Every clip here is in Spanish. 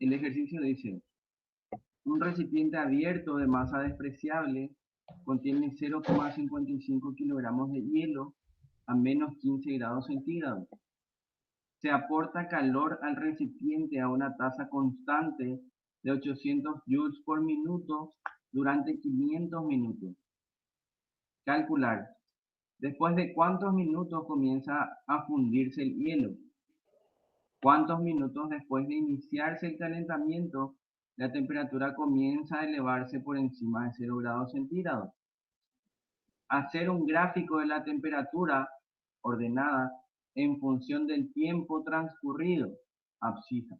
el ejercicio dice, un recipiente abierto de masa despreciable contiene 0,55 kilogramos de hielo a menos 15 grados centígrados. Se aporta calor al recipiente a una tasa constante de 800 joules por minuto durante 500 minutos. Calcular. ¿Después de cuántos minutos comienza a fundirse el hielo? ¿Cuántos minutos después de iniciarse el calentamiento la temperatura comienza a elevarse por encima de 0 grados centígrados? Hacer un gráfico de la temperatura ordenada en función del tiempo transcurrido. Abscissa.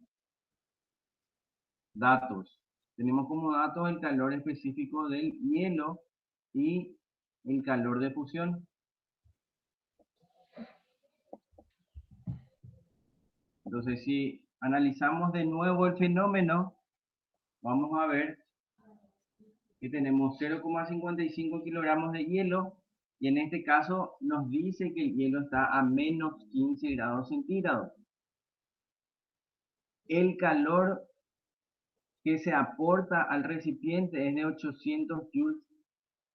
Datos. Tenemos como datos el calor específico del hielo y el calor de fusión. Entonces, si analizamos de nuevo el fenómeno, vamos a ver que tenemos 0,55 kilogramos de hielo y en este caso nos dice que el hielo está a menos 15 grados centígrados. El calor que se aporta al recipiente es de 800 joules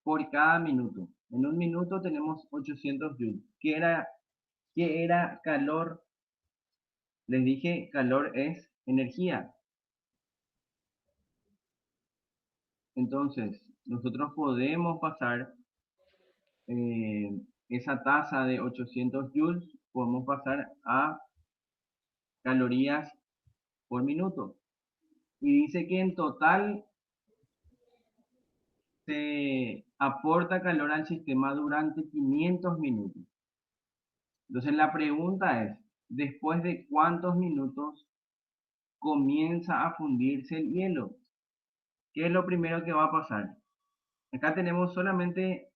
por cada minuto. En un minuto tenemos 800 joules. ¿Qué era calor? Les dije, calor es energía. Entonces, nosotros podemos pasar esa tasa de 800 joules, podemos pasar a calorías por minuto. Y dice que en total se aporta calor al sistema durante 500 minutos. Entonces la pregunta es, ¿después de cuántos minutos comienza a fundirse el hielo? ¿Qué es lo primero que va a pasar? Acá tenemos solamente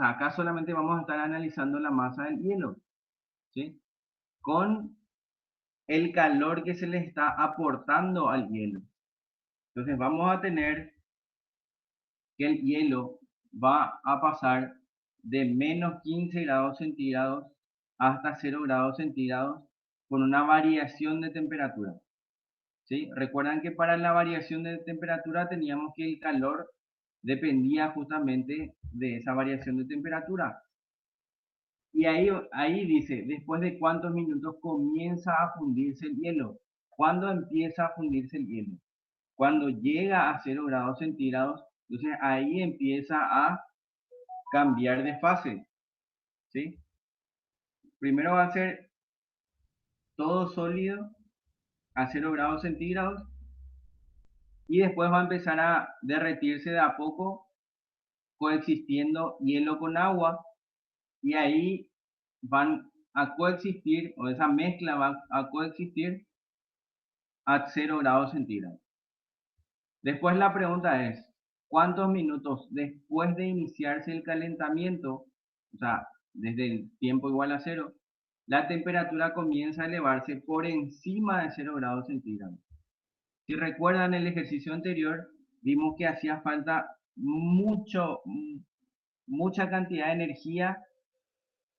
acá solamente vamos a estar analizando la masa del hielo, ¿sí? Con el calor que se le está aportando al hielo. Entonces vamos a tener que el hielo va a pasar de menos 15 grados centígrados hasta 0 grados centígrados con una variación de temperatura. ¿Sí? Recuerdan que para la variación de temperatura teníamos que el calor dependía justamente de esa variación de temperatura. Y ahí dice, después de cuántos minutos comienza a fundirse el hielo. ¿Cuándo empieza a fundirse el hielo? Cuando llega a 0 grados centígrados, entonces ahí empieza a cambiar de fase. ¿Sí? Primero va a ser todo sólido a 0 grados centígrados y después va a empezar a derretirse de a poco coexistiendo hielo con agua y ahí van a coexistir, o esa mezcla va a coexistir a 0 grados centígrados. Después la pregunta es, ¿cuántos minutos después de iniciarse el calentamiento, o sea, desde el tiempo igual a 0, la temperatura comienza a elevarse por encima de 0 grados centígrados? Si recuerdan el ejercicio anterior, vimos que hacía falta mucha cantidad de energía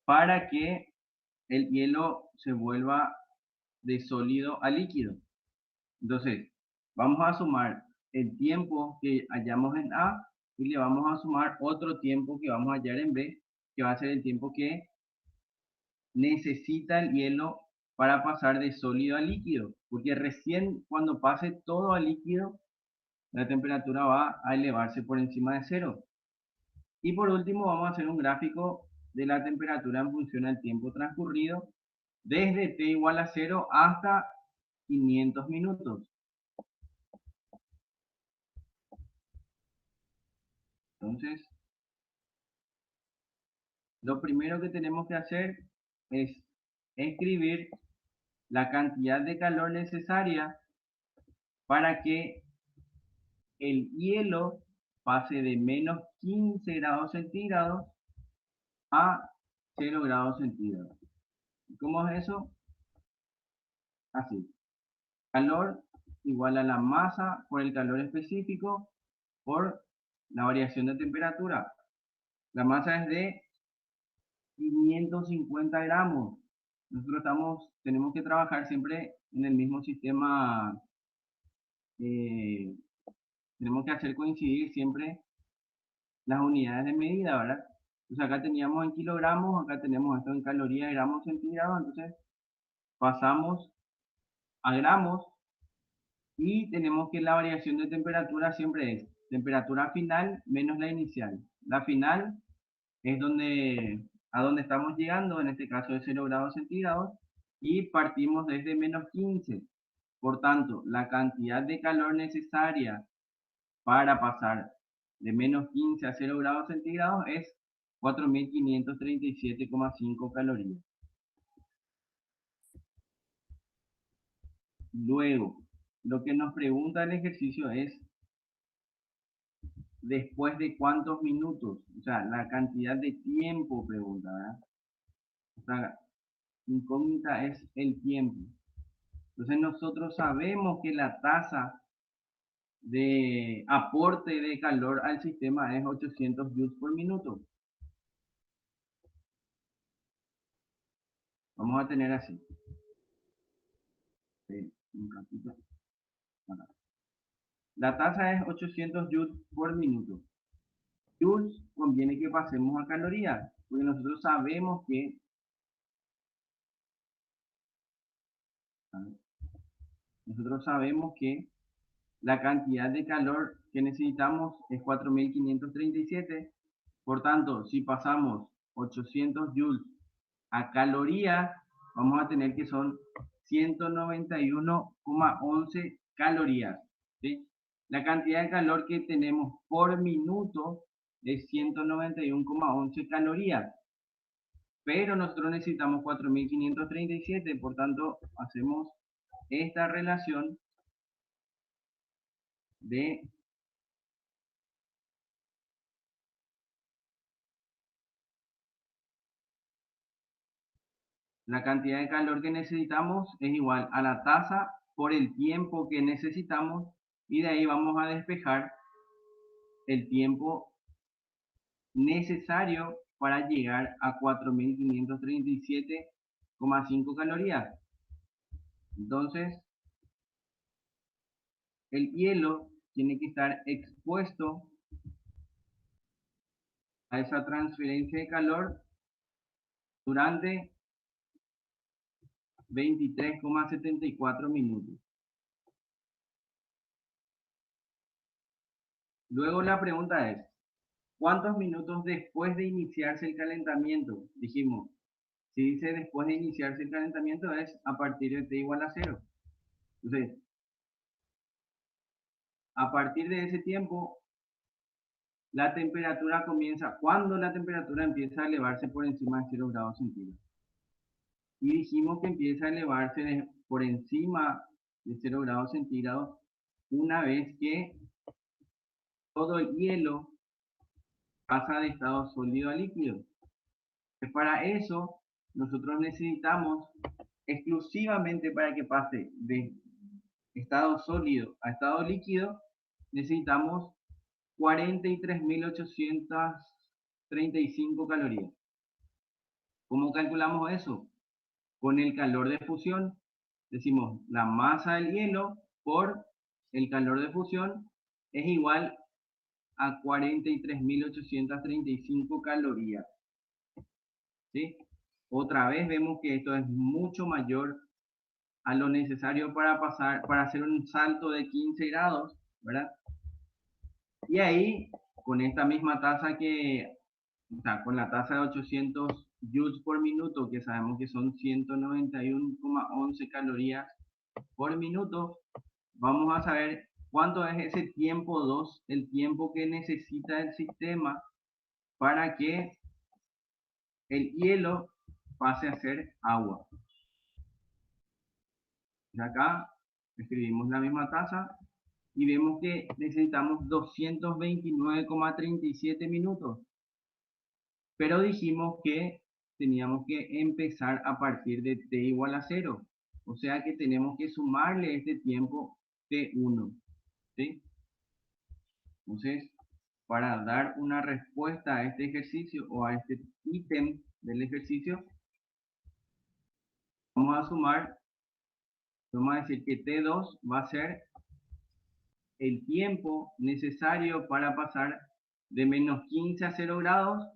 para que el hielo se vuelva de sólido a líquido. Entonces, vamos a sumar el tiempo que hallamos en A y le vamos a sumar otro tiempo que vamos a hallar en B, que va a ser el tiempo que necesita el hielo para pasar de sólido a líquido, porque recién cuando pase todo a líquido, la temperatura va a elevarse por encima de 0. Y por último vamos a hacer un gráfico de la temperatura en función al tiempo transcurrido desde t igual a 0 hasta 500 minutos. Entonces, lo primero que tenemos que hacer es escribir la cantidad de calor necesaria para que el hielo pase de menos 15 grados centígrados a 0 grados centígrados. ¿Cómo es eso? Así. Calor igual a la masa por el calor específico por la variación de temperatura. La masa es de 550 gramos. tenemos que trabajar siempre en el mismo sistema, eh, tenemos que hacer coincidir siempre las unidades de medida, ¿verdad? Entonces acá teníamos en kilogramos, acá tenemos esto en calorías, gramos centígrados, entonces pasamos a gramos y tenemos que la variación de temperatura siempre es temperatura final menos la inicial. La final es a donde estamos llegando, en este caso de 0 grados centígrados, y partimos desde -15. Por tanto, la cantidad de calor necesaria para pasar de -15 a 0 grados centígrados es 4.537,5 calorías. Luego, lo que nos pregunta el ejercicio es después de cuántos minutos, o sea, la cantidad de tiempo pregunta, ¿verdad? O sea, incógnita es el tiempo. Entonces nosotros sabemos que la tasa de aporte de calor al sistema es 800 joules por minuto. Vamos a tener así. Un ratito. La tasa es 800 joules por minuto. Joules conviene que pasemos a calorías, porque nosotros sabemos que la cantidad de calor que necesitamos es 4.537. Por tanto, si pasamos 800 joules a calorías, vamos a tener que son 191,11 calorías. ¿Sí? La cantidad de calor que tenemos por minuto es 191,11 calorías. Pero nosotros necesitamos 4.537, por tanto, hacemos esta relación de la cantidad de calor que necesitamos es igual a la tasa por el tiempo que necesitamos, y de ahí vamos a despejar el tiempo necesario para llegar a 4.537,5 calorías. Entonces, el hielo tiene que estar expuesto a esa transferencia de calor durante 23,74 minutos. Luego la pregunta es, ¿cuántos minutos después de iniciarse el calentamiento? Dijimos, si dice después de iniciarse el calentamiento es a partir de t igual a 0. Entonces, a partir de ese tiempo, la temperatura comienza, cuando la temperatura empieza a elevarse por encima de 0 grados centígrados. Y dijimos que empieza a elevarse por encima de 0 grados centígrados una vez que todo el hielo pasa de estado sólido a líquido. Para eso, nosotros necesitamos exclusivamente para que pase de estado sólido a estado líquido, necesitamos 43.835 calorías. ¿Cómo calculamos eso? Con el calor de fusión. Decimos la masa del hielo por el calor de fusión es igual a 43.835 calorías. ¿Sí? Otra vez vemos que esto es mucho mayor a lo necesario para hacer un salto de 15 grados, ¿verdad? Y ahí, con esta misma tasa o sea, con la tasa de 800 joules por minuto, que sabemos que son 191,11 calorías por minuto, vamos a saber cuánto es ese tiempo 2, el tiempo que necesita el sistema para que el hielo pase a ser agua. Y acá escribimos la misma tasa y vemos que necesitamos 229,37 minutos. Pero dijimos que teníamos que empezar a partir de t igual a 0. O sea que tenemos que sumarle este tiempo t1. ¿Sí? Entonces, para dar una respuesta a este ejercicio o a este ítem del ejercicio, Vamos a sumar, vamos a decir que T2 va a ser el tiempo necesario para pasar de menos 15 a 0 grados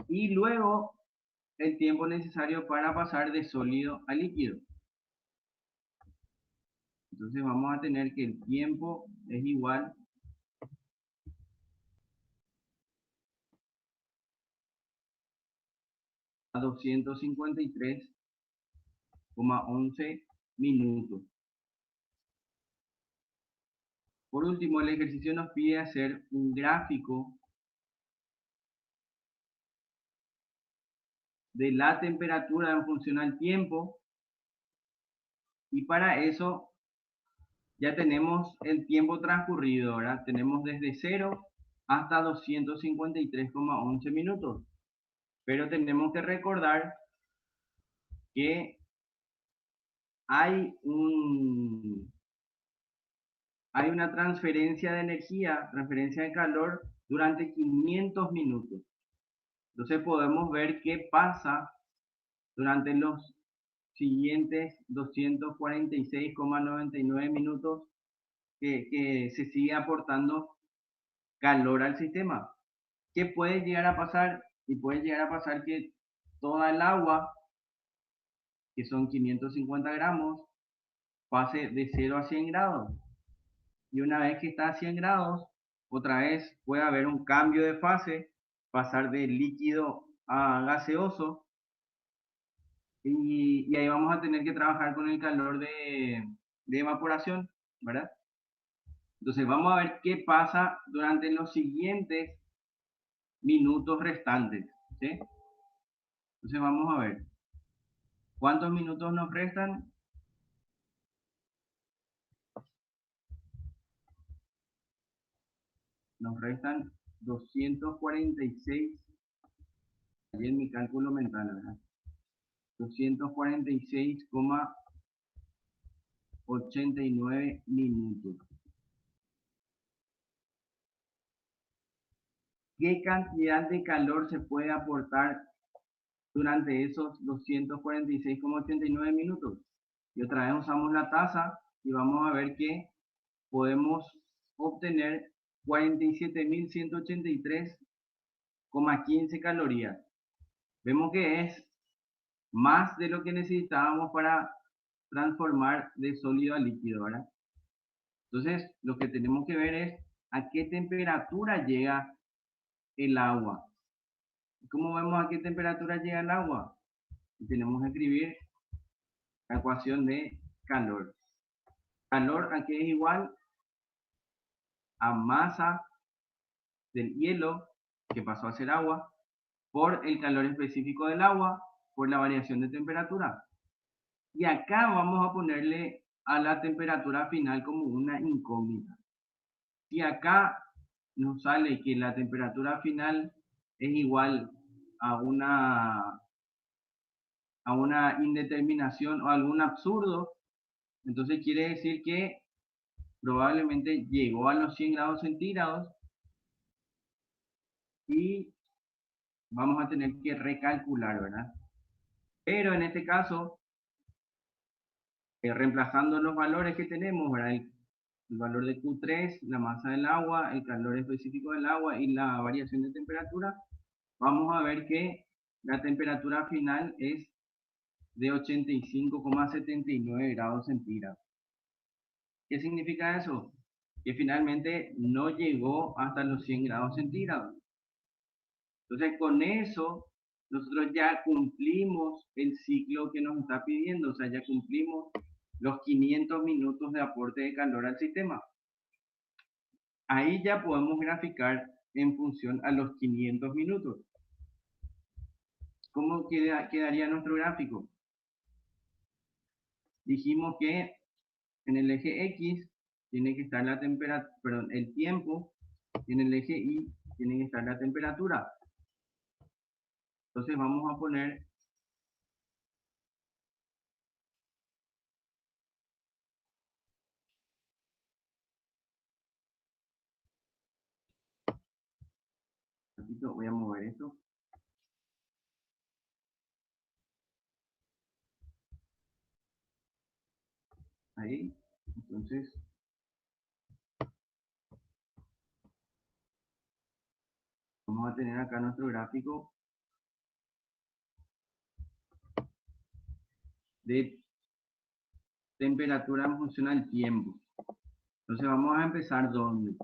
y luego el tiempo necesario para pasar de sólido a líquido. Entonces vamos a tener que el tiempo es igual a 253,11 minutos. Por último, el ejercicio nos pide hacer un gráfico de la temperatura en función al tiempo, y para eso ya tenemos el tiempo transcurrido, ¿verdad? Tenemos desde 0 hasta 253,11 minutos. Pero tenemos que recordar que hay una transferencia de energía, transferencia de calor durante 500 minutos. Entonces podemos ver qué pasa durante los siguientes 246,99 minutos que se sigue aportando calor al sistema. ¿Qué puede llegar a pasar? Y puede llegar a pasar que toda el agua, que son 550 gramos, pase de 0 a 100 grados. Y una vez que está a 100 grados, otra vez puede haber un cambio de fase, pasar de líquido a gaseoso, y ahí vamos a tener que trabajar con el calor de evaporación, ¿verdad? Entonces vamos a ver qué pasa durante los siguientes minutos restantes, ¿sí? Entonces vamos a ver cuántos minutos nos restan. Nos restan 246, ahí en mi cálculo mental, ¿verdad? 246,89 minutos. ¿Qué cantidad de calor se puede aportar durante esos 246,89 minutos? Y otra vez usamos la tasa y vamos a ver que podemos obtener 47.183,15 calorías. Vemos que es más de lo que necesitábamos para transformar de sólido a líquido, ¿verdad? Entonces, lo que tenemos que ver es a qué temperatura llega el agua. ¿Cómo vemos a qué temperatura llega el agua? Y tenemos que escribir la ecuación de calor. Calor aquí es igual a masa del hielo, que pasó a ser agua, por el calor específico del agua, por la variación de temperatura. Y acá vamos a ponerle a la temperatura final como una incógnita. Si acá nos sale que la temperatura final es igual a una indeterminación o algún absurdo, entonces quiere decir que probablemente llegó a los 100 grados centígrados y vamos a tener que recalcular, ¿verdad? Pero en este caso, reemplazando los valores que tenemos, ¿verdad? El valor de Q3, la masa del agua, el calor específico del agua y la variación de temperatura, vamos a ver que la temperatura final es de 85,79 grados centígrados. ¿Qué significa eso? Que finalmente no llegó hasta los 100 grados centígrados. Entonces, con eso, nosotros ya cumplimos el ciclo que nos está pidiendo, o sea, ya cumplimos los 500 minutos de aporte de calor al sistema. Ahí ya podemos graficar en función a los 500 minutos. ¿Cómo quedaría nuestro gráfico? Dijimos que en el eje X tiene que estar la temperatura, perdón, el tiempo, y en el eje Y tiene que estar la temperatura. Entonces vamos a poner voy a mover esto. Ahí. Entonces, vamos a tener acá nuestro gráfico de temperatura en función al tiempo. Entonces vamos a empezar donde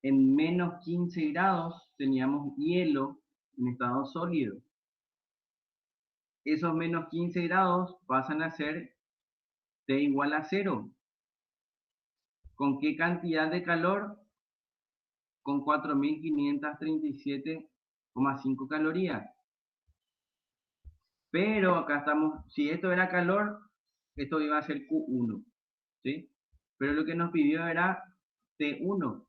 en menos 15 grados teníamos hielo en estado sólido. Esos menos 15 grados pasan a ser T igual a 0. ¿Con qué cantidad de calor? Con 4.537,5 calorías. Pero acá estamos, si esto era calor, esto iba a ser Q1, ¿sí? Pero lo que nos pidió era T1.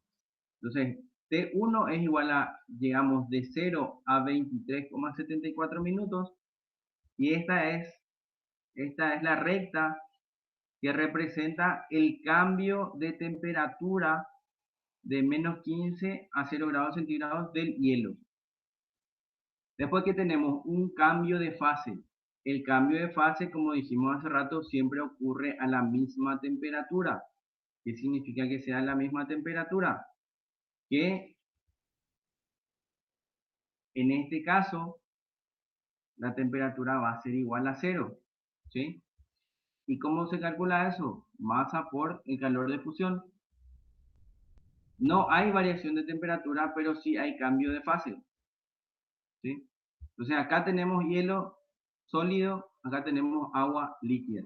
Entonces, T1 es igual a, llegamos de 0 a 23,74 minutos, y esta es la recta que representa el cambio de temperatura de menos 15 a 0 grados centígrados del hielo. Después que tenemos un cambio de fase. El cambio de fase, como dijimos hace rato, siempre ocurre a la misma temperatura. ¿Qué significa que sea la misma temperatura? Que en este caso la temperatura va a ser igual a 0. ¿Sí? ¿Y cómo se calcula eso? Masa por el calor de fusión. No hay variación de temperatura, pero sí hay cambio de fase. ¿Sí? Entonces acá tenemos hielo sólido, acá tenemos agua líquida.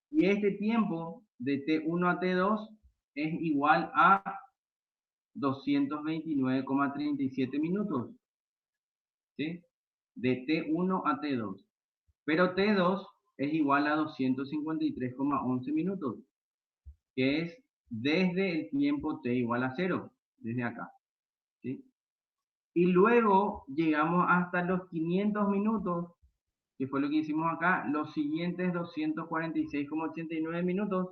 Y este tiempo de T1 a T2 es igual a 229,37 minutos. ¿Sí? De T1 a T2. Pero T2 es igual a 253,11 minutos, que es desde el tiempo T igual a 0, desde acá. ¿Sí? Y luego llegamos hasta los 500 minutos, que fue lo que hicimos acá, los siguientes 246,89 minutos.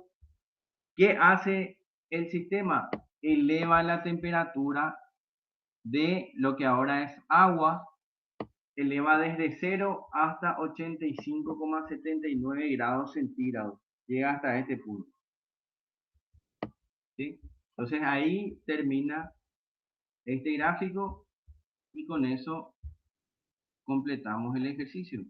¿Qué hace el sistema? Eleva la temperatura de lo que ahora es agua, eleva desde 0 hasta 85,79 grados centígrados. Llega hasta este punto. ¿Sí? Entonces ahí termina este gráfico y con eso completamos el ejercicio.